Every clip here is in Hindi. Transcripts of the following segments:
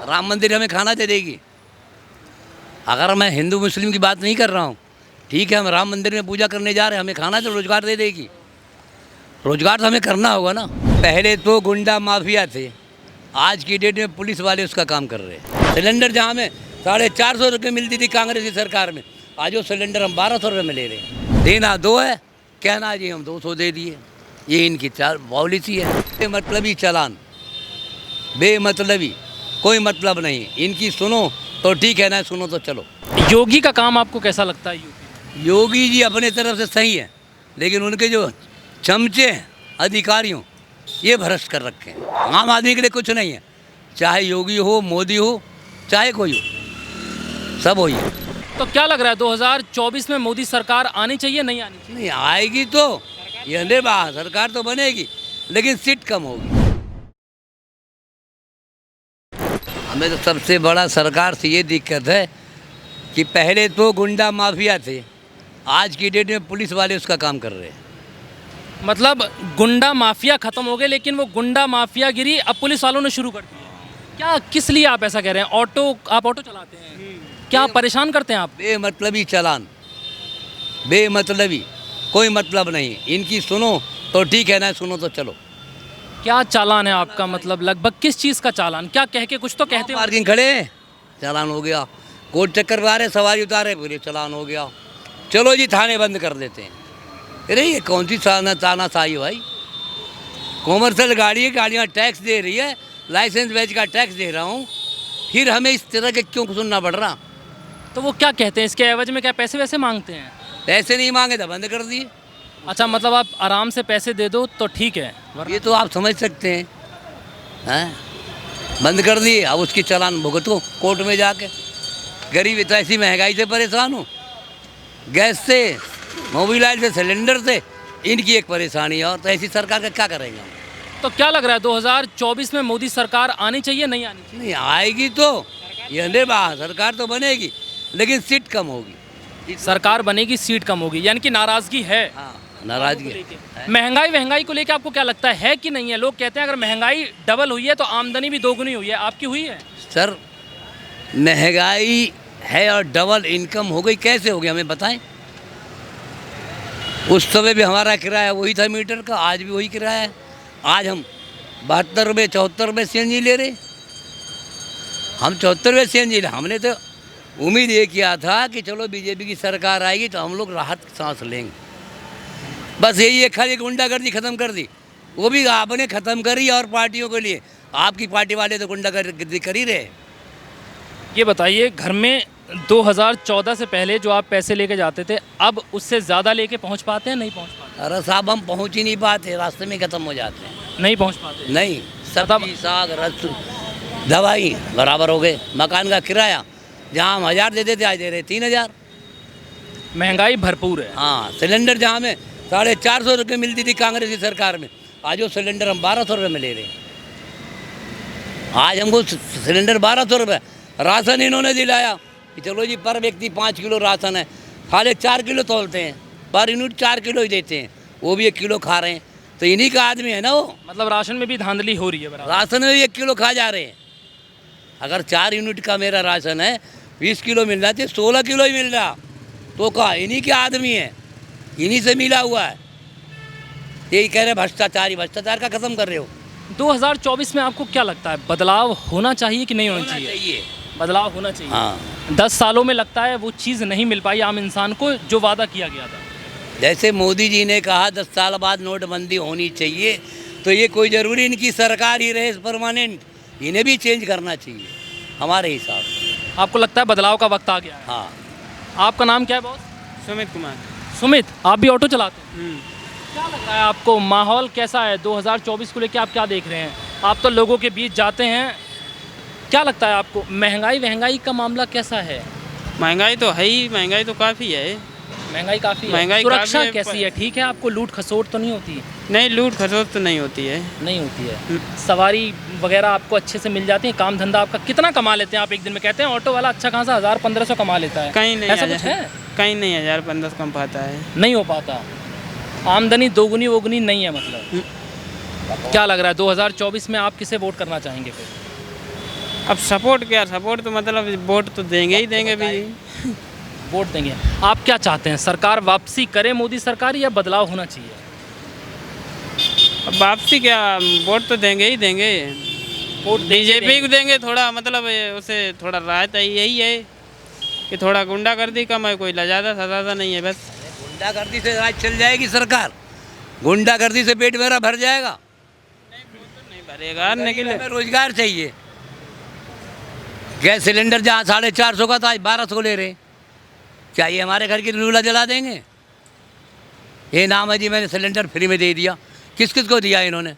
राम मंदिर हमें खाना दे देगी। अगर मैं हिंदू मुस्लिम की बात नहीं कर रहा हूँ, ठीक है, हम राम मंदिर में पूजा करने जा रहे हैं, हमें खाना तो रोजगार दे देगी। रोजगार तो हमें करना होगा ना। पहले तो गुंडा माफिया थे, आज की डेट में पुलिस वाले उसका काम कर रहे हैं। सिलेंडर जहाँ में 450 रुपये मिलती थी कांग्रेस की सरकार में, आज वो सिलेंडर हम 1200 रुपये में ले रहे हैं। देना 2 है, कहना जी हम 200 दे दिए, ये इनकी पॉलिसी है। बेमतलबी चालान, बेमतलबी, कोई मतलब नहीं। इनकी सुनो तो ठीक है, ना सुनो तो चलो। योगी का काम आपको कैसा लगता है? योगी जी अपने तरफ से सही है, लेकिन उनके जो चमचे हैं अधिकारियों, ये भ्रष्ट कर रखे हैं। आम आदमी के लिए कुछ नहीं है, चाहे योगी हो, मोदी हो, चाहे कोई हो, सब वही है। तो क्या लग रहा है 2024 में मोदी सरकार आनी चाहिए, नहीं आनी चाहिए? नहीं आएगी तो ये अंधे बात, सरकार तो बनेगी, लेकिन सीट कम होगी। हमें तो सबसे बड़ा सरकार से ये दिक्कत है कि पहले तो गुंडा माफिया थे, आज की डेट में पुलिस वाले उसका काम कर रहे हैं। मतलब गुंडा माफिया खत्म हो गए, लेकिन वो गुंडा माफिया गिरी अब पुलिस वालों ने शुरू कर दी है। क्या, किस लिए आप ऐसा कह रहे हैं? आप ऑटो चलाते हैं, क्या परेशान करते हैं आप? बेमतलबी चालान, बेमतलबी, कोई मतलब नहीं। इनकी सुनो तो ठीक है, ना सुनो तो चलो। क्या चालान है आपका? मतलब लगभग किस चीज़ का चालान? क्या कह के कुछ तो कहते हो? पार्किंग खड़े, चालान हो गया। कोर्ट चक्कर ला रहे, सवारी उतारे, फिर चालान हो गया। चलो जी थाने बंद कर देते हैं। अरे ये कौन सी तानाशाही है भाई? कॉमर्शियल गाड़ी है, गाड़ियाँ टैक्स दे रही है, लाइसेंस वेज का टैक्स दे रहा हूँ, फिर हमें इस तरह के क्यों सुनना पड़ रहा? तो वो क्या कहते हैं इसके एवज में? क्या पैसे वैसे मांगते हैं? पैसे नहीं मांगे तो बंद कर दिए। अच्छा, मतलब आप आराम से पैसे दे दो तो ठीक है, ये तो आप समझ सकते हैं, हैं? बंद कर दिए, अब उसकी चालान भुगतो कोर्ट में जाके। गरीब तो ऐसी महंगाई से परेशान हूँ, गैस से, मोबिलाइल से, सिलेंडर से, इनकी एक परेशानी है। और तो ऐसी सरकार का क्या करेंगे हम? तो क्या लग रहा है 2024 में मोदी सरकार आनी चाहिए, नहीं आनी चाहिए? नहीं आएगी तो ये अंधे बात, सरकार तो बनेगी, लेकिन सीट कम होगी। सरकार बनेगी, सीट कम होगी, यानी कि नाराजगी है। हाँ, नाराजगी है। महंगाई को लेकर आपको क्या लगता है कि नहीं है? लोग कहते हैं अगर महंगाई डबल हुई है तो आमदनी भी दोगुनी हुई है, आपकी हुई है? सर महंगाई है और डबल इनकम हो गई, कैसे हो गई हमें बताएं। उस समय भी हमारा किराया वही था मीटर का, आज भी वही किराया है। आज हम 72 रुपये 74 रुपये CNG ले रहे, हम 74 रुपये CNG ले। हमने तो उम्मीद ये किया था कि चलो बीजेपी की सरकार आएगी तो हम लोग राहत सांस लेंगे। बस यही है, खाली गुंडागर्दी ख़त्म कर दी, वो भी आपने ख़त्म करी और पार्टियों के लिए। आपकी पार्टी वाले तो गुंडागर्दी कर ही रहे। ये बताइए, घर में 2014 से पहले जो आप पैसे लेके जाते थे, अब उससे ज़्यादा लेके पहुंच पाते हैं, नहीं पहुंच पाते? अरे साहब हम पहुंच ही नहीं पाते, रास्ते में ख़त्म हो जाते हैं। नहीं पहुंच पाते? नहीं, सब्जी साग रस दवाई बराबर हो गए। मकान का किराया जहाँ हम 1000 देते थे, आज दे रहे 3000। महंगाई भरपूर है। हाँ, सिलेंडर जहाँ में 450 रुपये मिलती थी कांग्रेस की सरकार में, आज वो सिलेंडर हम 1200 रुपये में ले रहे हैं। आज हमको सिलेंडर 1200 रुपये। राशन इन्होंने दिलाया कि चलो जी पर व्यक्ति 5 किलो राशन है, खाली 4 किलो तोलते हैं, पर यूनिट 4 किलो ही देते हैं, वो भी 1 किलो खा रहे हैं। तो इन्हीं का आदमी है ना वो। मतलब राशन में भी धांधली हो रही है बराबर? राशन में भी 1 किलो खा जा रहे हैं। अगर 4 यूनिट का मेरा राशन है, 20 किलो मिल रहा है, 16 किलो ही मिल रहा, तो कहा इन्हीं के आदमी है, इन्हीं से मिला हुआ है। यही कह रहे भ्रष्टाचार का ख़त्म कर रहे हो। 2024 में आपको क्या लगता है, बदलाव होना चाहिए कि नहीं होना चाहिए? बदलाव होना चाहिए। हाँ, 10 सालों में लगता है वो चीज़ नहीं मिल पाई आम इंसान को जो वादा किया गया था। जैसे मोदी जी ने कहा 10 साल बाद नोटबंदी होनी चाहिए, तो ये कोई ज़रूरी इनकी सरकार ही रहे परमानेंट, इन्हें भी चेंज करना चाहिए हमारे हिसाब से। आपको लगता है बदलाव का वक्त आ गया है? हाँ। आपका नाम क्या है बॉस? सुमित कुमार। सुमित, आप भी ऑटो चलाते हैं? क्या लग रहा है आपको, माहौल कैसा है 2024 को लेकर? आप क्या देख रहे हैं? आप तो लोगों के बीच जाते हैं, क्या लगता है आपको महंगाई का मामला कैसा है? महंगाई तो है ही, महंगाई तो काफ़ी है। महंगाई काफ़ी है। महंगाई सुरक्षा काफ़ी है, कैसी है? ठीक है, आपको लूट खसोट तो नहीं होती? नहीं, लूट खसोट तो नहीं होती है। नहीं होती है। सवारी वगैरह आपको अच्छे से मिल जाती है? काम धंधा आपका कितना कमा लेते हैं आप एक दिन में? कहते हैं ऑटो वाला अच्छा खासा 1000-1500 कमा लेता है, कहीं नहीं, ऐसा कुछ है? कहीं नहीं 1000-1500 कम पाता है, नहीं हो पाता। आमदनी दोगुनी वोगुनी नहीं है मतलब? क्या लग रहा है 2024 में आप किसे वोट करना चाहेंगे फिर? अब सपोर्ट क्या, सपोर्ट तो मतलब वोट तो देंगे ही देंगे भी। वोट देंगे। आप क्या चाहते हैं, सरकार वापसी करे मोदी सरकार या बदलाव होना चाहिए? अब वापसी क्या, वोट तो देंगे ही देंगे। वोट बीजेपी को देंगे, थोड़ा मतलब उसे थोड़ा राहत यही है कि थोड़ा गुंडागर्दी कम है, कोई ज़्यादा सजा नहीं है बस। गुंडागर्दी से राज चल जाएगी सरकार, गुंडागर्दी से पेट मेरा भर जाएगा। नहीं भरेगा, निकले हमें रोजगार चाहिए। गैस सिलेंडर जहाँ 450 का था आज 1200 ले रहे। क्या ये हमारे घर की लूला जला देंगे? ये नाम है जी मैंने सिलेंडर फ्री में दे दिया। किस किस को दिया इन्होंने?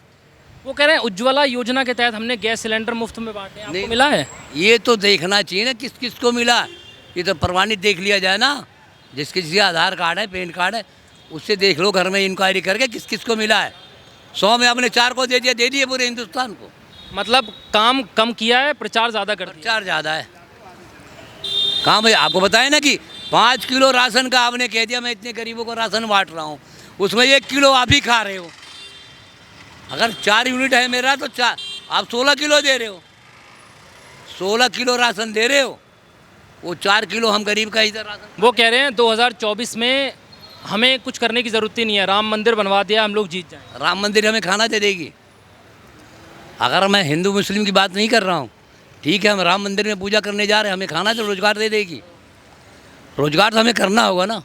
वो कह रहे हैं उज्ज्वला योजना के तहत हमने गैस सिलेंडर मुफ्त में बांटे, आपको मिला है? ये तो देखना चाहिए ना किस किस को मिला। ये तो प्रमाणित देख लिया जाए ना, जिसके जिसके आधार कार्ड है, पैन कार्ड है, उससे देख लो घर में इंक्वायरी करके किस किस को मिला है। 100 में आपने 4 को दे दिए पूरे हिंदुस्तान को। मतलब काम कम किया है, प्रचार ज़्यादा कर दिया। प्रचार ज़्यादा है। कहाँ भाई आपको बताया ना कि 5 किलो राशन का आपने कह दिया मैं इतने गरीबों को राशन बांट रहा हूँ, उसमें 1 किलो आप ही खा रहे हो। अगर 4 यूनिट है मेरा तो आप 16 किलो दे रहे हो, 16 किलो राशन दे रहे हो, वो 4 किलो हम गरीब का इधर राशन। वो कह रहे हैं 2024 में हमें कुछ करने की ज़रूरत ही नहीं है, राम मंदिर बनवा दिया, हम लोग जीत जाएं। राम मंदिर हमें खाना दे देगी। अगर मैं हिंदू मुस्लिम की बात नहीं कर रहा हूँ, ठीक है, हम राम मंदिर में पूजा करने जा रहे हैं, हमें खाना तो रोजगार दे देगी। रोजगार तो हमें करना होगा ना।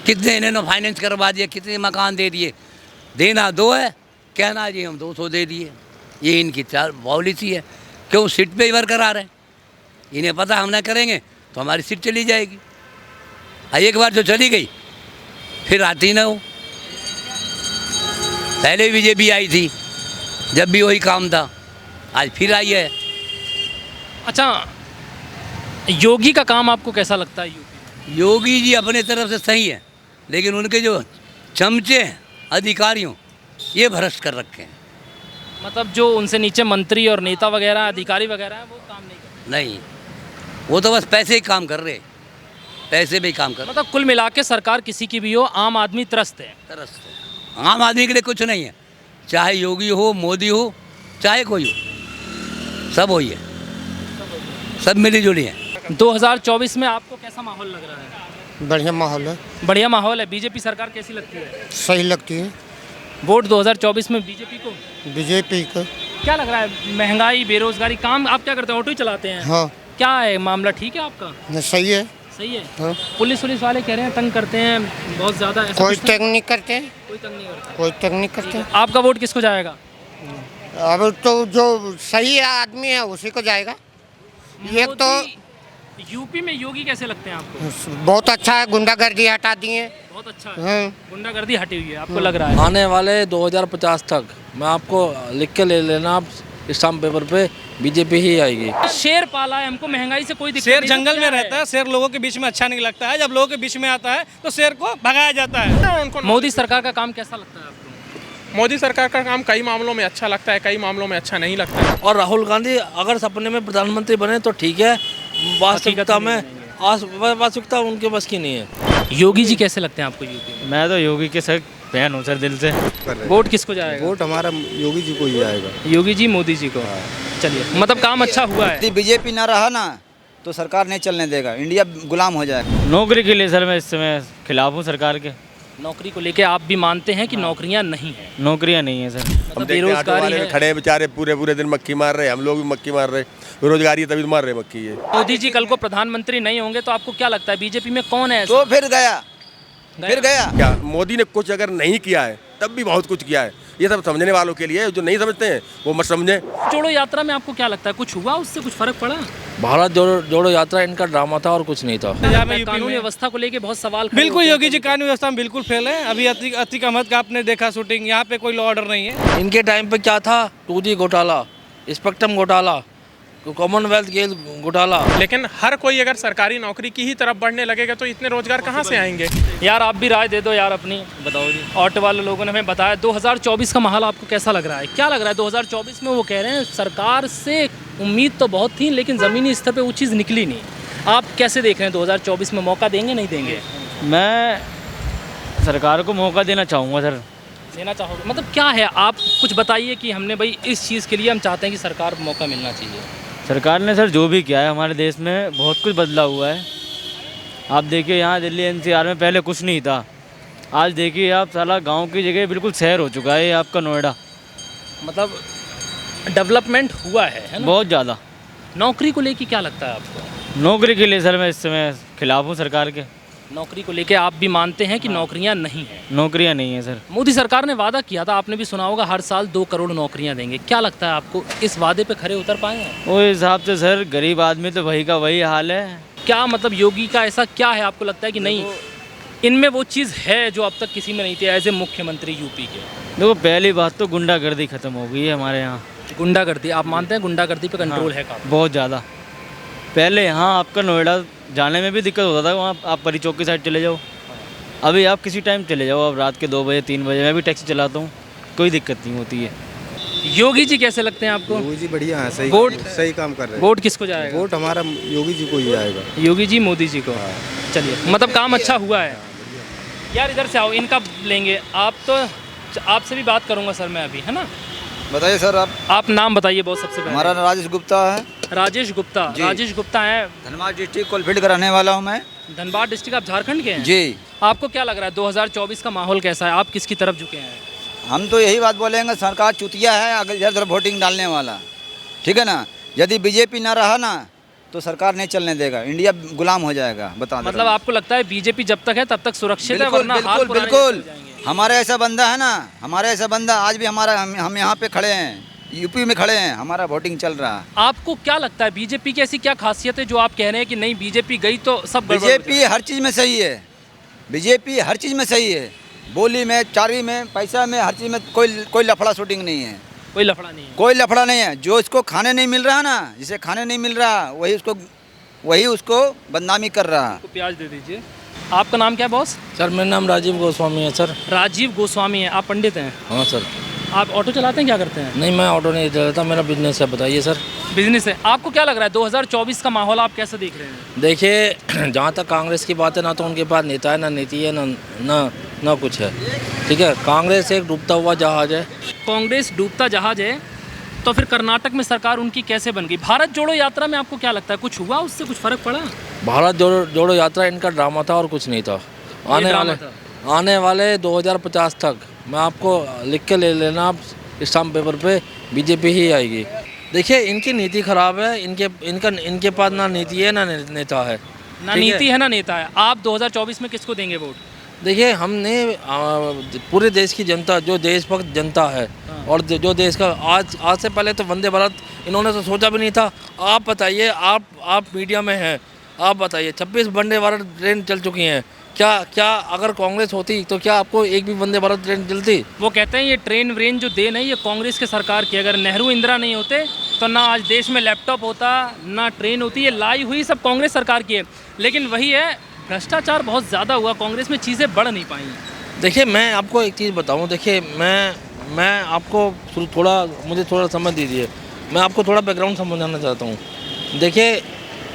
कितने इन्होंने फाइनेंस करवा दिया, कितने मकान दे दिए। देना 2 है, कहना जी हम 200 दे दिए। ये इनकी पॉलिसी है। क्यों सीट पे ही बरकरार है। इन्हें पता हम ना करेंगे तो हमारी सीट चली जाएगी। एक बार जो चली गई फिर आती ना हो। पहले बीजेपी आई थी जब भी वही काम था, आज फिर आई है। अच्छा, योगी का काम आपको कैसा लगता है यूपी में? योगी जी अपने तरफ से सही है, लेकिन उनके जो चमचे हैं अधिकारियों, ये भ्रष्ट कर रखे हैं। मतलब जो उनसे नीचे मंत्री और नेता वगैरह, अधिकारी वगैरह हैं, वो काम नहीं करते? नहीं, वो तो बस पैसे ही काम कर रहे, पैसे में ही काम कर रहे। मतलब कुल मिला के सरकार किसी की भी हो, आम आदमी त्रस्त है। तरस आम आदमी के लिए कुछ नहीं है, चाहे योगी हो, मोदी हो, चाहे कोई हो, सब वही है, सब मिली जुली है। 2024 में आपको कैसा माहौल लग रहा है? बढ़िया माहौल है, बढ़िया माहौल है। बीजेपी सरकार कैसी लगती है? सही लगती है। वोट 2024 में बीजेपी को? बीजेपी को। क्या लग रहा है, महंगाई, बेरोजगारी, काम आप क्या करते हैं? ऑटो ही चलाते हैं? हाँ। क्या है मामला, ठीक है आपका? सही है। सही है। हाँ। पुलिस वाले कह रहे हैं तंग करते हैं बहुत ज़्यादा। कोई तंग नहीं करते, कोई तंग नहीं करता। कोई तंग नहीं करते। आपका वोट किसको जाएगा? अब तो जो सही आदमी है उसी को जाएगा। ये तो यूपी में योगी कैसे लगते हैं आपको? बहुत अच्छा है, गुंडागर्दी हटा दिए। बहुत अच्छा है। हाँ। गुंडागर्दी हटी हुई है, आपको लग रहा है? आने वाले 2050 तक मैं आपको लिख के ले लेना, आप स्टाम्प पेपर पे बीजेपी ही आएगी। शेर पाला है हमको, महंगाई से कोई दिक्कत शेर नहीं। जंगल में रहता है, शेर लोगों के बीच में अच्छा नहीं लगता है। जब लोगों के बीच में आता है तो शेर को भगाया जाता है। मोदी सरकार का काम कैसा लगता है आपको? मोदी सरकार का काम कई मामलों में अच्छा लगता है, कई मामलों में अच्छा नहीं लगता है। और राहुल गांधी अगर सपने में प्रधानमंत्री बने तो ठीक है, वास्तविकता में वास्तविकता उनके बस की नहीं है। योगी जी कैसे लगते हैं आपको यूपी में? मैं तो योगी के सर फैन हूँ सर, दिल से। वोट किसको जाएगा? वोट हमारा योगी जी को ही आएगा। योगी जी, मोदी जी को। चलिए, मतलब काम अच्छा हुआ है। यदि बीजेपी ना रहा ना तो सरकार नहीं चलने देगा, इंडिया गुलाम हो जाएगा। नौकरी के लिए सर मैं इस समय खिलाफ हूँ सरकार के। नौकरी को लेके आप भी मानते हैं कि नौकरियां नहीं है? नौकरियां नहीं है सर। मतलब बेरोजगारी है। खड़े बेचारे पूरे दिन मक्खी मार रहे हैं, हम लोग भी मक्खी मार रहे, बेरोजगारी है तभी तो मार रहे मक्खी है। मोदी जी कल को प्रधानमंत्री नहीं होंगे तो आपको क्या लगता है बीजेपी में कौन है ऐसा? तो फिर गया। क्या मोदी ने कुछ अगर नहीं किया है तब भी बहुत कुछ किया है। ये सब समझने वालों के लिए, जो नहीं समझते हैं वो मत समझें। जोड़ो यात्रा में आपको क्या लगता है, कुछ हुआ उससे, कुछ फर्क पड़ा? भारत जोड़ो यात्रा इनका ड्रामा था और कुछ नहीं था। कानून व्यवस्था को लेके बहुत सवाल खड़े बिल्कुल होते हैं। योगी जी कानून व्यवस्था में बिल्कुल फेल है। अभी अतीक अहमद का आपने देखा शूटिंग, यहाँ पे कोई लॉ ऑर्डर नहीं है। इनके टाइम पे क्या था, 2G घोटाला, स्पेक्ट्रम घोटाला, कॉमनवेल्थ गेम घोटाला। लेकिन हर कोई अगर सरकारी नौकरी की ही तरफ बढ़ने लगेगा तो इतने रोजगार कहाँ से आएंगे? यार आप भी राय दे दो यार अपनी। बताओ जी। ऑटो वाले लोगों ने हमें बताया 2024 का माहौल आपको कैसा लग रहा है? क्या लग रहा है 2024 में? वो कह रहे हैं सरकार से उम्मीद तो बहुत थी लेकिन ज़मीनी स्तर पे वो चीज़ निकली नहीं। आप कैसे देख रहे हैं 2024 में, मौका देंगे नहीं देंगे? मैं सरकार को मौका देना चाहूँगा सर। देना चाहोगे? मतलब क्या है, आप कुछ बताइए कि हमने भाई इस चीज़ के लिए हम चाहते हैं कि सरकार को मौका मिलना चाहिए। सरकार ने सर जो भी किया है हमारे देश में बहुत कुछ बदला हुआ है। आप देखिए यहाँ दिल्ली एनसीआर में पहले कुछ नहीं था, आज देखिए आप साला गांव की जगह बिल्कुल शहर हो चुका है ये आपका नोएडा। मतलब डेवलपमेंट हुआ है ना? बहुत ज़्यादा। नौकरी को लेके क्या लगता है आपको? नौकरी के लिए सर मैं इस समय खिलाफ हूँ सरकार के। नौकरी को लेके आप भी मानते हैं कि नौकरियां नहीं हैं? नौकरियाँ नहीं है सर। मोदी सरकार ने वादा किया था, आपने भी सुना होगा, हर साल 2 करोड़ नौकरियां देंगे। क्या लगता है आपको, इस वादे पे खरे उतर पाए हैं? वो हिसाब से सर गरीब आदमी तो वही का वही हाल है। क्या मतलब योगी का ऐसा क्या है आपको लगता है कि नहीं इनमें वो चीज़ है जो अब तक किसी में नहीं थी एज ए मुख्यमंत्री यूपी के? देखो पहली बात तो गुंडागर्दी खत्म हो गई है हमारे यहाँ। गुंडागर्दी, आप मानते हैं गुंडागर्दी पे कंट्रोल है काफ़ी? बहुत ज़्यादा। पहले यहाँ आपका नोएडा जाने में भी दिक्कत होता था, वहाँ आप परी चौक की साइड चले जाओ, अभी आप किसी टाइम चले जाओ, अब रात के 2 बजे 3 बजे, मैं भी टैक्सी चलाता हूँ, कोई दिक्कत नहीं होती है। योगी जी कैसे लगते हैं आपको? योगी जी बढ़िया है, सही वोट सही काम कर रहे हैं। वोट किसको जाएगा? वोट हमारा योगी जी को ही आएगा। योगी जी, मोदी जी को। चलिए, मतलब काम अच्छा हुआ है यार। इधर से आओ, इनका लेंगे। आप तो आपसे भी बात करूंगा सर मैं अभी, है ना? बताइए सर, आप नाम बताइए बहुत सबसे पहले। हमारा राजेश गुप्ता है। राजेश गुप्ता। राजेश गुप्ता है, धनबाद डिस्ट्रिक्ट कोलफील्ड का रहने वाला हूँ मैं। धनबाद डिस्ट्रिक्ट, आप झारखंड के हैं? जी। आपको क्या लग रहा है 2024 का माहौल कैसा है? आप किसकी तरफ झुके हैं? हम तो यही बात बोलेंगे, सरकार चुतिया है, अगर इधर उधर वोटिंग डालने वाला, ठीक है ना। यदि बीजेपी ना रहा ना तो सरकार नहीं चलने देगा, इंडिया गुलाम हो जाएगा। बता दे मतलब आपको लगता है बीजेपी जब तक है तब तक सुरक्षित है, वरना हाल बिल्कुल पुराने बिल्कुल। जैसे हो जाएंगे। हमारे ऐसा बंदा है ना, हमारे ऐसा बंदा आज भी हमारा, हम यहाँ पे खड़े हैं, यूपी में खड़े हैं, हमारा वोटिंग चल रहा है। आपको क्या लगता है बीजेपी की ऐसी क्या खासियत है जो आप कह रहे हैं कि नहीं बीजेपी गई तो सब गड़बड़ हो बीजेपी हर चीज़ में सही है, बीजेपी हर चीज़ में सही है, बोली में, चारी में, पैसा में, हर चीज़ में कोई लफड़ा शूटिंग नहीं है। कोई लफड़ा नहीं है? कोई लफड़ा नहीं है। जो इसको खाने नहीं मिल रहा ना, जिसे खाने नहीं मिल रहा वही उसको बदनामी कर रहा है। तो प्याज दे दीजिए। आपका नाम क्या है बॉस? सर मेरा नाम राजीव गोस्वामी है सर। राजीव गोस्वामी है। आप पंडित हैं? हाँ सर। आप ऑटो चलाते हैं, क्या करते हैं? नहीं, मैं ऑटो नहीं चलाता, मेरा बिजनेस है। बताइए सर। बिजनेस है। आपको क्या लग रहा है 2024 का माहौल आप कैसे देख रहे हैं? देखिए, जहाँ तक कांग्रेस की बात है ना, तो उनके पास नेता है ना नीति है ना कुछ है, ठीक है। कांग्रेस एक डूबता हुआ जहाज है। कांग्रेस डूबता जहाज है, तो फिर कर्नाटक में सरकार उनकी कैसे बन गई? भारत जोड़ो यात्रा में आपको क्या लगता है, कुछ हुआ उससे, कुछ फर्क पड़ा? भारत जोड़ो यात्रा इनका ड्रामा था और कुछ नहीं था। आने वाले 2050 तक मैं आपको लिख के ले लेना, आप स्टाम्प पेपर पे, बीजेपी ही आएगी। देखिए, इनकी नीति खराब है, इनके पास ना नीति है ना नेता है। ना नीति है ना नेता है। आप 2024 में किसको देंगे वोट? देखिए, हमने पूरे देश की जनता, जो देशभक्त जनता है और जो देश का आज से पहले तो वंदे भारत इन्होंने तो सोचा भी नहीं था। आप बताइए, आप मीडिया में हैं, आप बताइए 26 वंदे भारत ट्रेन चल चुकी हैं। क्या अगर कांग्रेस होती तो क्या आपको एक भी वंदे भारत ट्रेन चलती? वो कहते हैं ये ट्रेन व्रेन जो देन है ये कांग्रेस के सरकार की। अगर नेहरू इंदिरा नहीं होते तो ना आज देश में लैपटॉप होता, ना ट्रेन होती। ये लाई हुई सब कांग्रेस सरकार की है। लेकिन वही है, भ्रष्टाचार बहुत ज़्यादा हुआ, कांग्रेस में चीज़ें बढ़ नहीं पाई। देखिए, मैं आपको एक चीज़ बताऊं। देखिए, मैं आपको मुझे थोड़ा समझ दीजिए। मैं आपको थोड़ा बैकग्राउंड समझाना चाहता हूं। देखिए,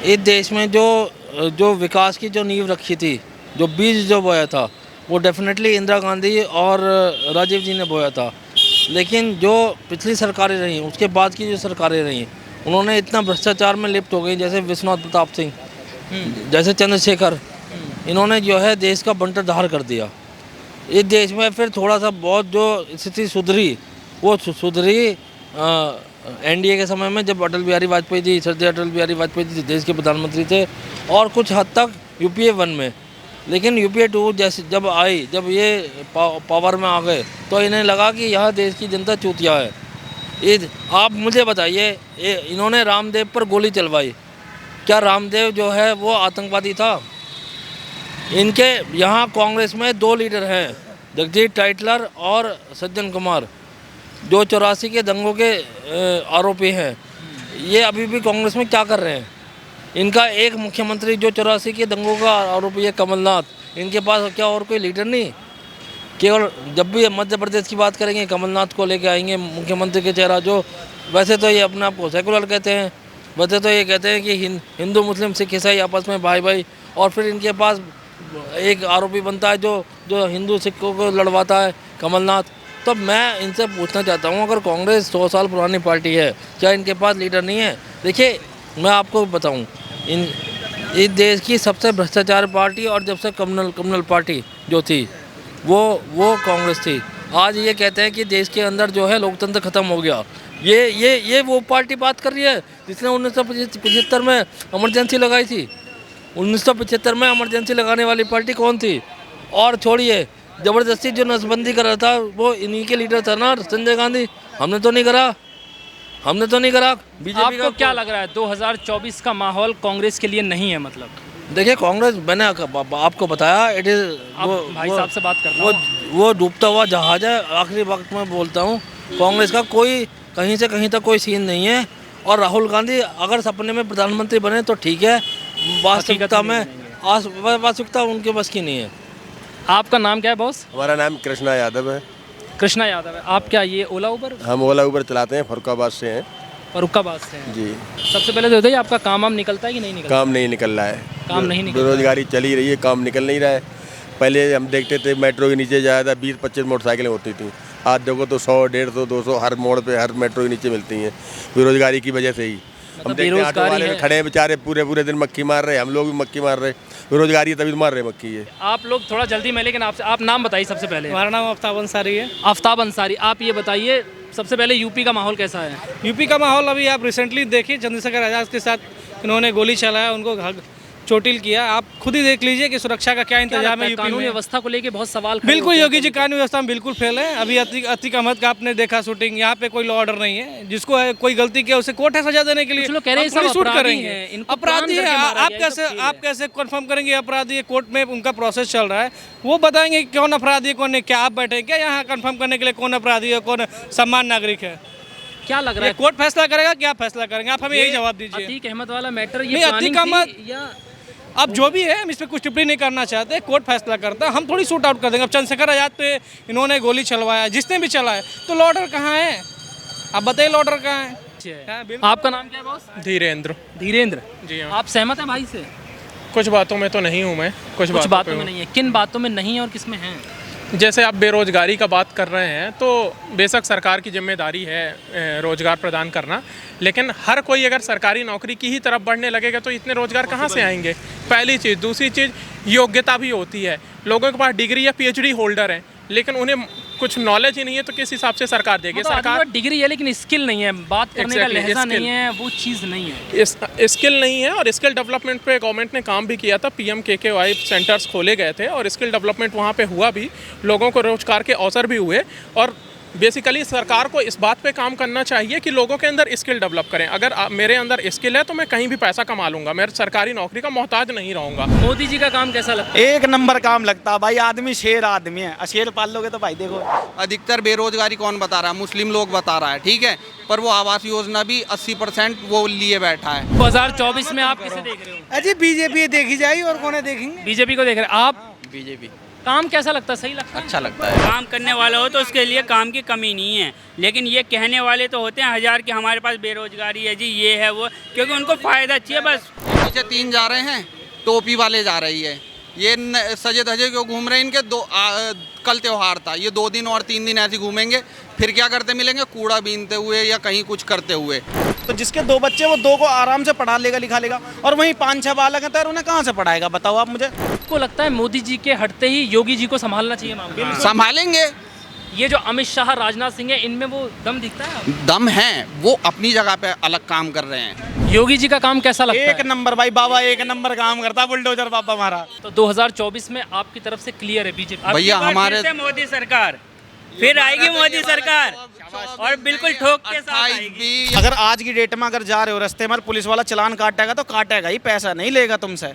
इस देश में जो विकास की जो नींव रखी थी, जो बीज जो बोया था, वो डेफिनेटली इंदिरा गांधी और राजीव जी ने बोया था। लेकिन जो पिछली सरकारें रहीं, उसके बाद की जो सरकारें रहीं, उन्होंने इतना भ्रष्टाचार में लिप्त हो गई, जैसे विश्वनाथ प्रताप सिंह, जैसे चंद्रशेखर, इन्होंने जो है देश का बंटर धार कर दिया। इस देश में फिर थोड़ा सा बहुत जो स्थिति सुधरी, वो सुधरी एनडीए के समय में, जब अटल बिहारी वाजपेयी जी, श्रद्धेय अटल बिहारी वाजपेयी जी देश के प्रधानमंत्री थे, और कुछ हद तक यूपीए 1 में। लेकिन यूपीए 2 जैसे जब ये पावर में आ गए, तो इन्हें लगा कि यह देश की जनता चूतिया है। आप मुझे बताइए, इन्होंने रामदेव पर गोली चलवाई, क्या रामदेव जो है वो आतंकवादी था? इनके यहाँ कांग्रेस में 2 लीडर हैं, जगजीत टाइटलर और सज्जन कुमार, जो 84 के दंगों के आरोपी हैं। ये अभी भी कांग्रेस में क्या कर रहे हैं? इनका एक मुख्यमंत्री जो 84 के दंगों का आरोपी है, कमलनाथ, इनके पास क्या और कोई लीडर नहीं? केवल जब भी मध्य प्रदेश की बात करेंगे, कमलनाथ को लेके आएंगे मुख्यमंत्री के चेहरा, जो वैसे तो ये अपने आप को सेकुलर कहते हैं, वैसे तो ये कहते हैं कि हिंदू मुस्लिम सिख ईसाई आपस में भाई, और फिर इनके पास एक आरोपी बनता है जो हिंदू सिखों को लड़वाता है, कमलनाथ। तो मैं इनसे पूछना चाहता हूँ, अगर कांग्रेस 100 साल पुरानी पार्टी है, क्या इनके पास लीडर नहीं है? देखिए मैं आपको बताऊँ, इस देश की सबसे भ्रष्टाचार पार्टी और जब से कम्युनल पार्टी जो थी वो कांग्रेस थी। आज ये कहते हैं कि देश के अंदर जो है लोकतंत्र खत्म हो गया। ये वो पार्टी बात कर रही है जिसने 1975 में इमरजेंसी लगाई थी। 1975 में इमरजेंसी लगाने वाली पार्टी कौन थी? और छोड़िए, ज़बरदस्ती जो नसबंदी कर रहा था वो इन्हीं के लीडर था ना, संजय गांधी। हमने तो नहीं करा। बीजेपी आपको क्या लग रहा है 2024 का माहौल कांग्रेस के लिए नहीं है? मतलब देखिए कांग्रेस, मैंने आपको बताया, इट इज़ भाई साहब से बात करता हूं। वो डूबता हुआ जहाज है। आखिरी वक्त में बोलता हूँ, कांग्रेस का कोई कहीं से कहीं तक कोई सीन नहीं है। और राहुल गांधी अगर सपने में प्रधानमंत्री बने तो ठीक है, वास्तविकता उनके बस की नहीं है। आपका नाम क्या है बॉस? हमारा नाम कृष्णा यादव है। कृष्णा यादव है। आप क्या ये ओला उबर? हम ओला उबर चलाते हैं, फरुखाबाद से हैं। फरुखाबाद से हैं जी। सबसे पहले तो बताइए, आपका काम निकलता है कि नहीं निकलता? काम नहीं निकल रहा है। काम नहीं निकल, बेरोजगारी चली रही है, काम निकल नहीं रहा है। पहले हम देखते थे मेट्रो के नीचे जाया था 20-25 मोटरसाइकिलें होती थी। आज देखो तो 100, 150, 200 हर मोड़ पे, हर मेट्रो के नीचे मिलती हैं। बेरोजगारी की वजह से ही हम देखते हैं ऑटो वाले खड़े हैं बेचारे, पूरे दिन मक्खी मार रहे हैं। हम लोग भी मक्खी मार रहे हैं। बेरोजगारी तभी मार रहे मक्खी है। आप लोग थोड़ा जल्दी में, लेकिन आपसे आप नाम बताइए सबसे पहले। हमारा नाम आफ्ताब अंसारी है। आफ्ताब अंसारी, आप ये बताइए सबसे पहले यूपी का माहौल कैसा है? यूपी का माहौल अभी आप रिसेंटली देखिए, चंद्रशेखर आज़ाद के साथ इन्होंने गोली चलाया, उनको चोटिल किया। आप खुद ही देख लीजिए कि सुरक्षा का क्या इंतजाम है यूपी में। कानून व्यवस्था को लेके बहुत सवाल बिल्कुल योगी जी कानून व्यवस्था में बिल्कुल फेल है। अभी अतीक अहमद का आपने देखा शूटिंग, यहाँ पे कोई लॉ ऑर्डर नहीं है। जिसको है कोई गलती किया उसे कोर्ट है सजा देने के लिए। शूट करेंगे अपराधी है। आप कैसे कंफर्म करेंगे अपराधी है? कोर्ट में उनका प्रोसेस चल रहा है, वो बताएंगे कौन अपराधी है कौन है। क्या आप बैठे क्या यहाँ कंफर्म करने के लिए कौन अपराधी है कौन सम्मान नागरिक है? क्या लग रहा है कोर्ट फैसला करेगा? क्या फैसला करेंगे? आप हमें यही जवाब दीजिए। अतीक अहमद वाला मैटर, ये अतीक अहमद अब जो भी है, हम इस पर कुछ टिप्पणी नहीं करना चाहते। कोर्ट फैसला करता है, हम थोड़ी शूट आउट कर देंगे। अब चंद्रशेखर आज़ाद पे इन्होंने गोली चलवाया, जिसने भी चलाया, तो लॉ ऑर्डर कहाँ है? आप बताइए लॉ ऑर्डर कहाँ है? आपका नाम क्या है बॉस? धीरेन्द्र। धीरेन्द्र जी हाँ। आप सहमत हैं भाई से? कुछ बातों में तो नहीं हूँ मैं, कुछ बातों में नहीं है। किन बातों में नहीं है और किस में है? जैसे आप बेरोजगारी का बात कर रहे हैं, तो बेशक सरकार की जिम्मेदारी है रोजगार प्रदान करना, लेकिन हर कोई अगर सरकारी नौकरी की ही तरफ बढ़ने लगेगा तो इतने रोजगार कहाँ से आएंगे? पहली चीज़। दूसरी चीज़, योग्यता भी होती है। लोगों के पास डिग्री या PhD होल्डर हैं, लेकिन उन्हें कुछ नॉलेज ही नहीं है, तो किस हिसाब से सरकार देगी? सरकार डिग्री है लेकिन स्किल नहीं है, बात करने का लहजा नहीं है, वो चीज़ नहीं है। स्किल नहीं है। और स्किल डेवलपमेंट पे गवर्नमेंट ने काम भी किया था। PMKKY सेंटर्स खोले गए थे और स्किल डेवलपमेंट वहाँ पे हुआ भी, लोगों को रोजगार के अवसर भी हुए। और बेसिकली सरकार को इस बात पे काम करना चाहिए कि लोगों के अंदर स्किल डेवलप करें। अगर मेरे अंदर स्किल है तो मैं कहीं भी पैसा कमा लूंगा, मैं सरकारी नौकरी का मोहताज नहीं रहूंगा। मोदी जी का काम कैसा लगता है? एक नंबर काम लगता है भाई। आदमी शेर आदमी है, शेर पाल लोगे तो भाई देखो। अधिकतर बेरोजगारी कौन बता रहा है? मुस्लिम लोग बता रहा है, ठीक है, पर वो आवास योजना भी 80% वो लिए बैठा है। 2024 में आप किसे देख रहे हो? अजी बीजेपी देखी जाएगी और कौन देखेंगे? बीजेपी को देख रहे हैं आप? बीजेपी। काम कैसा लगता है? सही लगता है? अच्छा लगता है। काम करने वाला हो तो उसके लिए काम की कमी नहीं है, लेकिन ये कहने वाले तो होते हैं हजार कि हमारे पास बेरोजगारी है जी, ये है वो, क्योंकि उनको फ़ायदा चाहिए बस। पीछे 3 जा रहे हैं, टोपी वाले जा रही है, ये सजे धजे क्यों घूम रहे हैं? इनके कल त्यौहार था, ये 2 दिन और 3 दिन ऐसे घूमेंगे, फिर क्या करते मिलेंगे? कूड़ा बीनते हुए या कहीं कुछ करते हुए। तो जिसके 2 बच्चे वो 2 को आराम से पढ़ा लेगा लिखा लेगा, और वहीं 5-6 बालक हैं तो उन्हें कहाँ से पढ़ाएगा? बताओ आप मुझे। आपको लगता है मोदी जी के हटते ही योगी जी को संभालना चाहिए मामला? संभालेंगे। ये जो अमित शाह, राजनाथ सिंह है, इनमें वो दम दिखता है? दम है, वो अपनी जगह पे अलग काम कर रहे हैं। योगी जी का काम कैसा लगता है? एक नंबर भाई, बाबा एक नंबर काम करता है, बुलडोजर बाबा हमारा। तो 2024 में आपकी तरफ से क्लियर है बीजेपी? भैया हमारे मोदी सरकार फिर आएगी, मोदी सरकार, और बिल्कुल ठोक के साथ आएगी। अगर आज की डेट में अगर जा रहे हो रास्ते में पुलिस वाला चालान काटेगा तो काटेगा ही, पैसा नहीं लेगा तुमसे।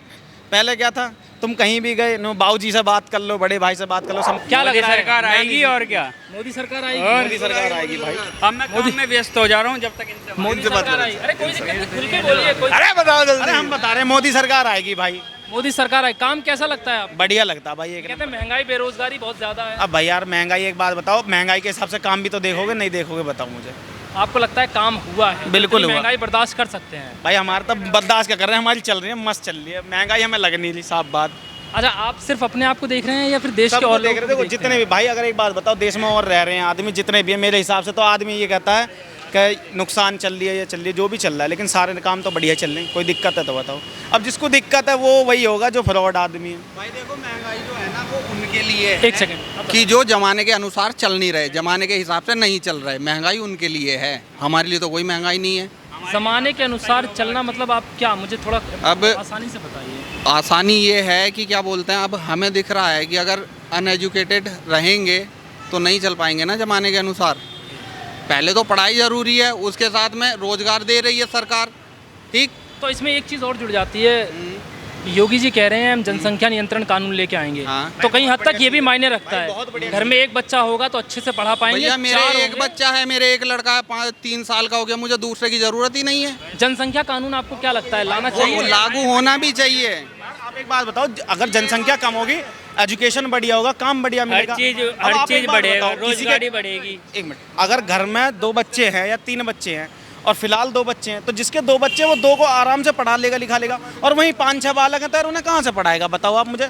पहले क्या था, तुम कहीं भी गए, बाबूजी से बात कर लो, बड़े भाई से बात कर लो, क्या लग रहा है? सरकार आएगी और क्या? मोदी सरकार आएगी। मोदी सरकार आएगी भाई। अब मैं काम में व्यस्त हो जा रहा हूँ जब तक इनसे मोदी सरकार आएगी। अरे कोई दिक्कत नहीं, खुल के बोलिए। अरे बताओ जल्दी। अरे हम बता रहे हैं मोदी सरकार आएगी भाई। मोदी सरकार आए, काम कैसा लगता है आपको? बढ़िया लगता है भाई। एक कहते हैं महंगाई बेरोजगारी बहुत ज्यादा है। अब भाई यार महंगाई, एक बात बताओ, महंगाई के हिसाब से काम भी तो देखोगे, नहीं देखोगे? बताओ मुझे। आपको लगता है काम हुआ है? बिल्कुल हुआ। महंगाई बर्दाश्त कर सकते हैं? भाई हमारा तो बर्दाश्त क्या कर रहे हैं, हमारी चल रही है, मस्त चल रही है। महंगाई हमें लग नहीं रही, साफ बात। अच्छा, आप सिर्फ अपने आप को देख रहे हैं या फिर देश के सबको और देख लोग रहे थे, को देखते जितने भी भाई, अगर एक बात बताओ, देश में और रह रहे हैं आदमी जितने भी हैं, मेरे हिसाब से तो आदमी ये कहता है कि नुकसान चल रही है, ये चल रही है, जो भी चल रहा है, लेकिन सारे काम तो बढ़िया चल रहे हैं। कोई दिक्कत है तो बताओ। अब जिसको दिक्कत है वो वही होगा जो फ्रॉड आदमी है। भाई देखो, महंगाई जो है ना वो उनके लिए है एक सेकंड कि जो जमाने के अनुसार चल नहीं रहे, जमाने के हिसाब से नहीं चल रहे। महंगाई उनके लिए है, हमारे लिए तो कोई महंगाई नहीं है। ज़माने के अनुसार चलना मतलब आप क्या, मुझे थोड़ा अब आसानी से बताइए। आसानी ये है कि क्या बोलते हैं, अब हमें दिख रहा है कि अगर अनएजुकेटेड रहेंगे तो नहीं चल पाएंगे ना ज़माने के अनुसार। पहले तो पढ़ाई ज़रूरी है, उसके साथ में रोज़गार दे रही है सरकार, ठीक। तो इसमें एक चीज़ और जुड़ जाती है, योगी जी कह रहे हैं हम जनसंख्या नियंत्रण कानून लेके आएंगे। हाँ। तो कहीं हद तक ये भी मायने रखता है, घर में एक बच्चा होगा तो अच्छे से पढ़ा पाएंगे। भैया मेरे चार एक बच्चा है, मेरे एक लड़का है, 3 साल का हो गया, मुझे दूसरे की ज़रूरत ही नहीं है। जनसंख्या कानून आपको क्या लगता है लाना वो चाहिए? लागू होना भी चाहिए। आप एक बात बताओ, अगर जनसंख्या कम होगी, एजुकेशन बढ़िया होगा, काम बढ़िया मिलेगा, हर चीज़ बढ़ेगा, रोजगारी बढ़ेगी। एक मिनट, अगर घर में 2 बच्चे हैं या 3 बच्चे हैं और फिलहाल 2 बच्चे हैं, तो जिसके 2 बच्चे वो 2 को आराम से पढ़ा लेगा, लिखा लेगा, और वहीं 5-6 बालक हैं तो उन्हें कहाँ से पढ़ाएगा बताओ आप मुझे।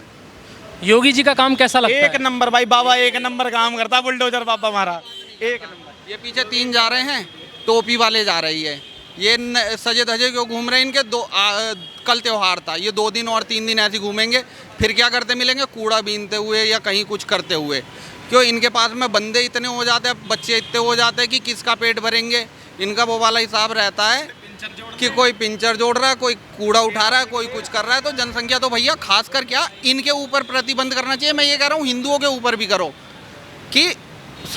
योगी जी का काम कैसा लगता है? एक नंबर भाई, बाबा एक नंबर काम करता, बुलडोजर बाबा हमारा एक नंबर। ये पीछे 3 जा रहे हैं, टोपी वाले जा रही है, ये सजे धजे क्यों घूम रहे हैं? इनके कल त्योहार था, ये 2 दिन और 3 दिन ऐसे घूमेंगे, फिर क्या करते मिलेंगे? कूड़ा बीनते हुए या कहीं कुछ करते हुए। क्यों? इनके पास में बंदे इतने हो जाते हैं, बच्चे इतने हो जाते हैं कि किसका पेट भरेंगे। इनका वो वाला हिसाब रहता है कि कोई पिंचर जोड़ रहा है, कोई कूड़ा उठा रहा है, कोई कुछ कर रहा है। तो जनसंख्या तो भैया खासकर क्या इनके ऊपर प्रतिबंध करना चाहिए। मैं ये कह रहा हूँ हिंदुओं के ऊपर भी करो कि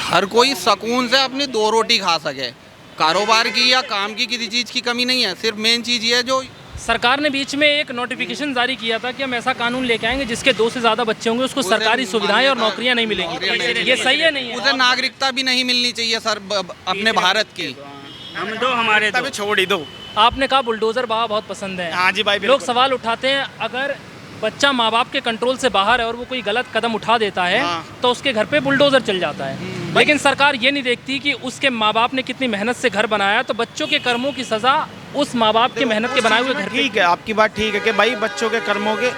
हर कोई सुकून से अपनी 2 रोटी खा सके। कारोबार की या काम की किसी चीज़ की कमी नहीं है, सिर्फ मेन चीज़ ये है जो सरकार ने बीच में एक नोटिफिकेशन जारी किया था कि हम ऐसा कानून लेके आएंगे जिसके 2 से ज़्यादा बच्चे होंगे उसको सरकारी सुविधाएं और नौकरियां नहीं मिलेंगी। ये सही है नहीं है? उसे नागरिकता भी नहीं मिलनी चाहिए सर अपने भारत की। हम दो, हमारे तभी छोड़ ही दो। आपने कहा बुलडोजर बाबा बहुत पसंद है। हाँ जी भाई, लोग सवाल उठाते हैं, अगर बच्चा माँ बाप के कंट्रोल से बाहर है और वो कोई गलत कदम उठा देता है तो उसके घर पे बुलडोजर चल जाता है। लेकिन सरकार ये नहीं देखती कि उसके माँ बाप ने कितनी मेहनत से घर बनाया, तो बच्चों के कर्मों की सज़ा उस माँ बाप के मेहनत के बनाए हुए घर। ठीक है, आपकी बात ठीक है कि भाई बच्चों के कर्मों के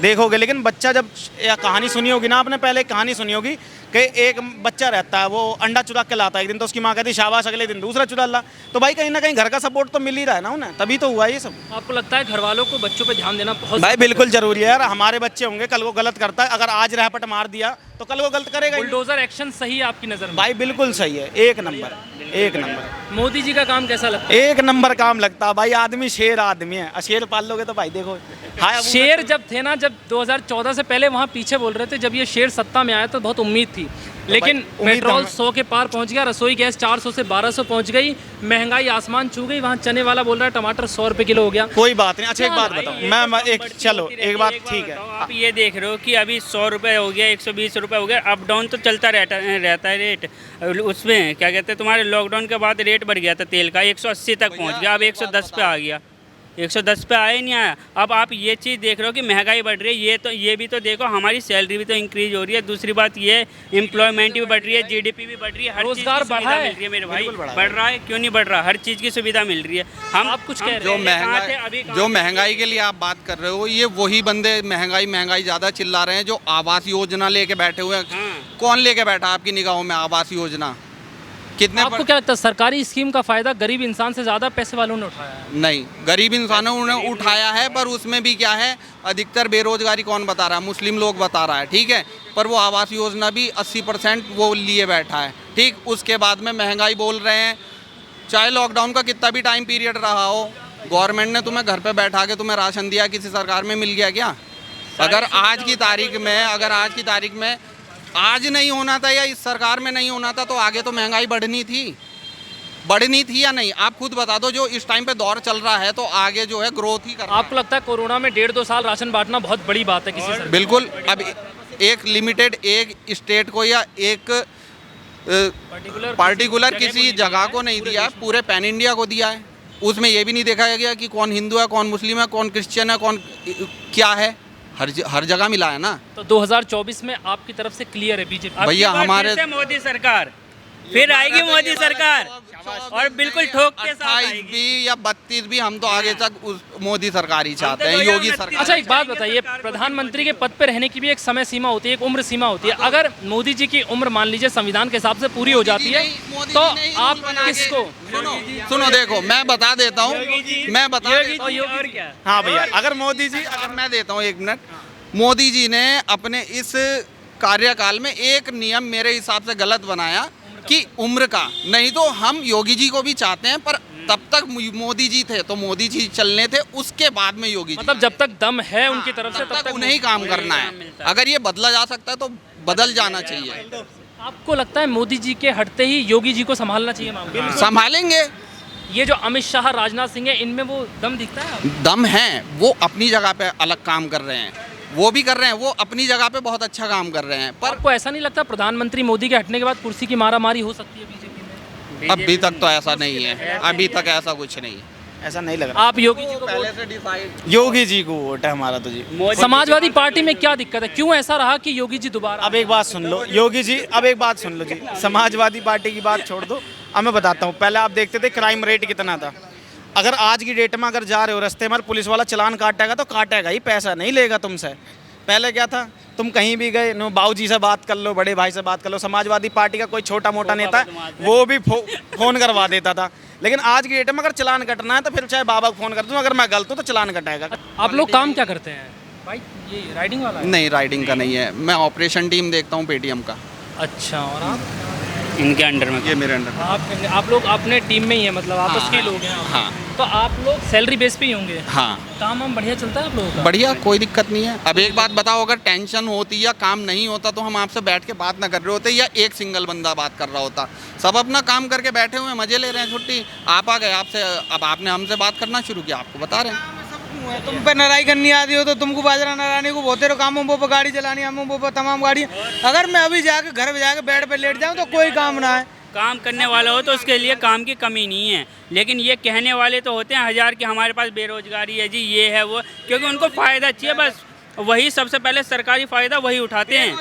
देखोगे, लेकिन बच्चा जब या कहानी सुनी होगी ना आपने, पहले कहानी सुनी होगी कि एक बच्चा रहता है, वो अंडा चुरा के लाता है एक दिन, तो उसकी माँ कहती शाबाश, अगले दिन दूसरा चुरा ला। तो भाई कहीं ना कहीं घर का सपोर्ट तो मिल ही रहा है ना उन्हें, तभी तो हुआ ये सब। आपको लगता है घर वालों को बच्चों पे ध्यान देना बहुत भाई बिल्कुल जरूरी है यार। हमारे बच्चे होंगे, कल वो गलत करता है, अगर आज रहपट मार दिया तो कल वो गलत करेगा। बुलडोजर एक्शन सही है आपकी नज़र में? भाई बिल्कुल सही है, एक नंबर, एक नंबर। मोदी जी का काम कैसा लगता है? एक नंबर काम लगता है भाई, आदमी शेर आदमी है, शेर पाल लोगे तो भाई देखो। शेर जब थे ना, जब 2014 से पहले वहाँ पीछे बोल रहे थे, जब ये शेर सत्ता में आया तो बहुत उम्मीद थी, लेकिन पेट्रोल 100 के पार पहुंच गया, रसोई गैस 400 से 1200 पहुंच गई, महंगाई आसमान छू गई। वहाँ चने वाला बोल रहा है टमाटर 100 रुपये किलो हो गया। कोई बात नहीं। अच्छा एक बात बताओ, मैं एक चलो एक बात ठीक है, आप ये देख रहे हो कि अभी 100 रुपये हो गया, 120 रुपये हो गया, अप डाउन तो चलता रहता है रेट। उसमें क्या कहते हैं, तुम्हारे लॉकडाउन के बाद रेट बढ़ गया था तेल का, 180 तक पहुँच गया, अब 110 पे आ गया, 110 पे आया ही नहीं आया। अब आप ये चीज़ देख रहे हो कि महंगाई बढ़ रही है, ये भी तो देखो, हमारी सैलरी भी तो इंक्रीज हो रही है। दूसरी बात ये एम्प्लॉयमेंट भी बढ़ रही है, GDP भी बढ़ रही है, हर रोजगार बढ़ा है, मिल रही है मेरे भाई, बढ़ रहा है, क्यों नहीं बढ़ रहा? हर चीज़ की सुविधा मिल रही है। हम आप कुछ कह रहे हैं जो महंगाई के लिए आप बात कर रहे हो, ये वही बंदे महंगाई ज़्यादा चिल्ला रहे हैं जो आवास योजना लेके बैठे हुए हैं। कौन लेके बैठा आपकी निगाहों में आवास योजना? कितने आपको क्या लगता है सरकारी स्कीम का फायदा गरीब इंसान से ज़्यादा पैसे वालों ने उठाया है? नहीं, गरीब इंसानों ने उठाया है, पर उसमें भी क्या है, अधिकतर बेरोजगारी कौन बता रहा है? मुस्लिम लोग बता रहा है, ठीक है। पर वो आवास योजना भी 80% वो लिए बैठा है, ठीक। उसके बाद में महंगाई बोल रहे हैं, चाहे लॉकडाउन का कितना भी टाइम पीरियड रहा हो, गवर्नमेंट ने तुम्हें घर पे बैठा के तुम्हें राशन दिया, किसी सरकार में मिल गया क्या? अगर आज की तारीख में आज नहीं होना था या इस सरकार में नहीं होना था तो आगे तो महंगाई बढ़नी थी या नहीं? आप खुद बता दो। जो इस टाइम पे दौर चल रहा है तो आगे जो है ग्रोथ ही करना। आपको लगता है कोरोना में 1.5-2 साल राशन बांटना बहुत बड़ी बात है किसी से? बिल्कुल। अब एक लिमिटेड एक स्टेट को या एक पार्टिकुलर किसी जगह को नहीं दिया, पूरे पैन इंडिया को दिया है। उसमें ये भी नहीं देखा गया कि कौन हिंदू है, कौन मुस्लिम है, कौन क्रिश्चियन है, कौन क्या है, हर जगह मिला है ना। तो 2024 में आपकी तरफ से क्लियर है बीजेपी? भैया हमारे मोदी सरकार फिर आएगी मोदी सरकार और बिल्कुल ठोक के साथ 28 आएगी। भी या 32 भी, हम तो आगे तक उस मोदी सरकार ही चाहते हैं, योगी सरकार। अच्छा एक बात बताइए, प्रधानमंत्री के पद पर रहने की भी एक समय सीमा होती है, एक उम्र सीमा होती है। अगर मोदी जी की उम्र मान लीजिए संविधान के हिसाब से पूरी हो जाती है तो आप किसको? सुनो देखो, मैं बता देता हूँ, मैं बता और क्या? हाँ भैया, अगर मोदी जी, अगर मैं देता हूँ 1 मिनट, मोदी जी ने अपने इस कार्यकाल में एक नियम मेरे हिसाब से गलत बनाया कि उम्र का, नहीं तो हम योगी जी को भी चाहते हैं, पर तब तक मोदी जी थे तो मोदी जी चलने थे, उसके बाद में योगी जी। मतलब जब तक दम है उनकी तरफ से तब तक उन्हें ही काम करना है। अगर ये बदला जा सकता है तो बदल जाना चाहिए। आपको लगता है मोदी जी के हटते ही योगी जी को संभालना चाहिए मामला? संभालेंगे। ये जो अमित शाह, राजनाथ सिंह है, इनमें वो दम दिखता है? दम है, वो अपनी जगह पे अलग काम कर रहे हैं, वो भी कर रहे हैं, वो अपनी जगह पे बहुत अच्छा काम कर रहे हैं। पर आपको ऐसा नहीं लगता प्रधानमंत्री मोदी के हटने के बाद कुर्सी की मारामारी हो सकती है बीजेपी में? अभी तक तो ऐसा नहीं है, अभी तक ऐसा कुछ नहीं है। ऐसा नहीं लग रहा। आप योगी जी को पहले से डिसाइड, योगी जी को वोट है हमारा तो जी। समाजवादी पार्टी में क्या दिक्कत है, क्यों ऐसा रहा कि योगी जी दोबारा? अब एक बात सुन लो योगी जी, अब एक बात सुन लो जी, समाजवादी पार्टी की बात छोड़ दो, अब मैं बताता हूँ। पहले आप देखते थे क्राइम रेट कितना था, अगर आज की डेट में अगर जा रहे हो रास्ते में पुलिस वाला चालान काटेगा तो काटेगा ही, पैसा नहीं लेगा तुमसे। पहले क्या था, तुम कहीं भी गए, नो बाबूजी से बात कर लो, बड़े भाई से बात कर लो, समाजवादी पार्टी का कोई छोटा मोटा नेता है वो भी फ़ोन करवा देता था। लेकिन आज की डेट में अगर चालान कटना है तो फिर चाहे बाबा को फ़ोन कर दूँ, अगर मैं गलत हूँ तो चालान कटेगा। आप लोग काम क्या करते हैं भाई? ये राइडिंग वाला है? नहीं, राइडिंग का नहीं है, मैं ऑपरेशन टीम देखता हूँ पेटीएम का। अच्छा, और आप? इनके अंडर में, ये मेरे अंडर। आप लोग अपने टीम में ही है, मतलब आपस के लोग हैं? हाँ। तो आप लोग सैलरी बेस पे ही होंगे? हाँ। काम हम बढ़िया चलता है आप लोगों का? बढ़िया, कोई दिक्कत नहीं है। अब एक बात बताओ, अगर टेंशन होती या काम नहीं होता तो हम आपसे बैठ के बात ना कर रहे होते, या एक सिंगल बंदा बात कर रहा होता। सब अपना काम करके बैठे हुए, मजे ले रहे हैं, छुट्टी। आप आ गए, आपसे अब आपने हमसे बात करना शुरू किया, आपको बता रहे हैं। तुम पे नराई करनी आती हो तो तुमको बाजरा नराने को बहुत तेरे काम, वो गाड़ी चलानी, हम वो तमाम गाड़ी। अगर मैं अभी जाके घर में जाके बेड पे लेट जाऊँ तो कोई काम ना है। काम करने वाला हो तो उसके लिए काम की कमी नहीं है, लेकिन ये कहने वाले तो होते हैं हजार कि हमारे पास बेरोजगारी है जी, ये है वो, क्योंकि उनको फ़ायदा चाहिए, बस वही सबसे पहले सरकारी फ़ायदा वही उठाते हैं।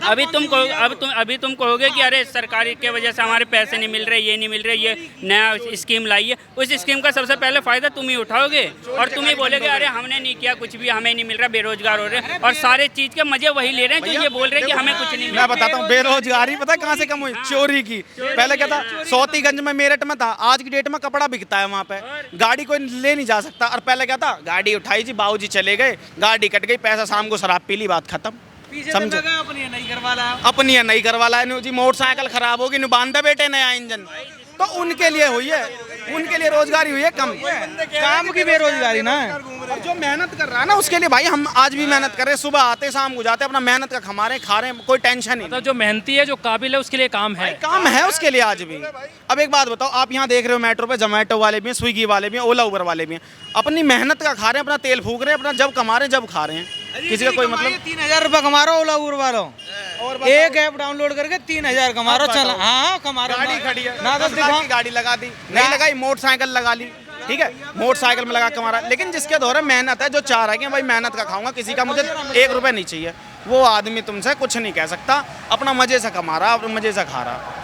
अभी तुम कहोगे कि अरे सरकारी के वजह से हमारे पैसे नहीं मिल रहे, ये नहीं मिल रहे, ये नया स्कीम लाई है, उस स्कीम का सबसे पहले फ़ायदा तुम ही उठाओगे और तुम ही बोलोगे अरे हमने नहीं किया कुछ भी, हमें नहीं मिल रहा, बेरोजगार हो रहे हैं, और सारे चीज़ के मजे वही ले रहे हैं जो ये बोल रहे हैं कि हमें कुछ नहीं मिल रहा। मैं बताता हूँ, बेरोजगारी पता है कहाँ से कम हुई? चोरी की। पहले क्या था, सौतीगंज में मेरठ में था, आज की डेट में कपड़ा बिकता है वहाँ पे, गाड़ी कोई ले नहीं जा सकता। और पहले क्या था, गाड़ी उठाई जी, बाबूजी चले गए, गाड़ी कट गई, पैसा शाम को शराब पी ली, बात खत्म। समझो, अपनी है नहीं करवा लाए जी, मोटरसाइकिल खराब होगी, बांधे बेटे नया इंजन, तो उनके लिए हुई है, उनके लिए रोजगारी हुई है कम, काम की बेरोजगारी ना है। और जो मेहनत कर रहा है ना उसके लिए भाई हम आज भी मेहनत कर रहे हैं, सुबह आते शाम को जाते, अपना मेहनत का कमा रहे, खा रहे हैं, कोई टेंशन नहीं। मतलब जो मेहनती है, जो काबिल है, उसके लिए काम है, काम है उसके लिए आज भी। अब एक बात बताओ, आप यहाँ देख रहे हो मेट्रो पे जोमेटो वाले भी हैं, स्विगी वाले भी हैं, ओला उबर वाले भी हैं, अपनी मेहनत का खा रहे हैं, अपना तेल फूक रहे हैं, अपना जब कमा रहे हैं जब खा रहे हैं, किसी का कोई मतलब। 3000 रुपये कमा रहा ओला उबर वालों, एक ऐप डाउनलोड करके 3000 कमा रहा। चला, हाँ कमा रहा। गाड़ी खड़ी है ना, गाड़ी लगा दी, नहीं लगाई मोटरसाइकिल लगा ली, ठीक है, मोटरसाइकिल में लगा कमा रहा। लेकिन जिसके दौरे मेहनत है, जो चाह रहा है कि भाई मेहनत का खाऊंगा, किसी का मुझे 1 रुपये नहीं चाहिए, वो आदमी तुमसे कुछ नहीं कह सकता, अपना मजे से कमा रहा, अपने मजे से खा रहा।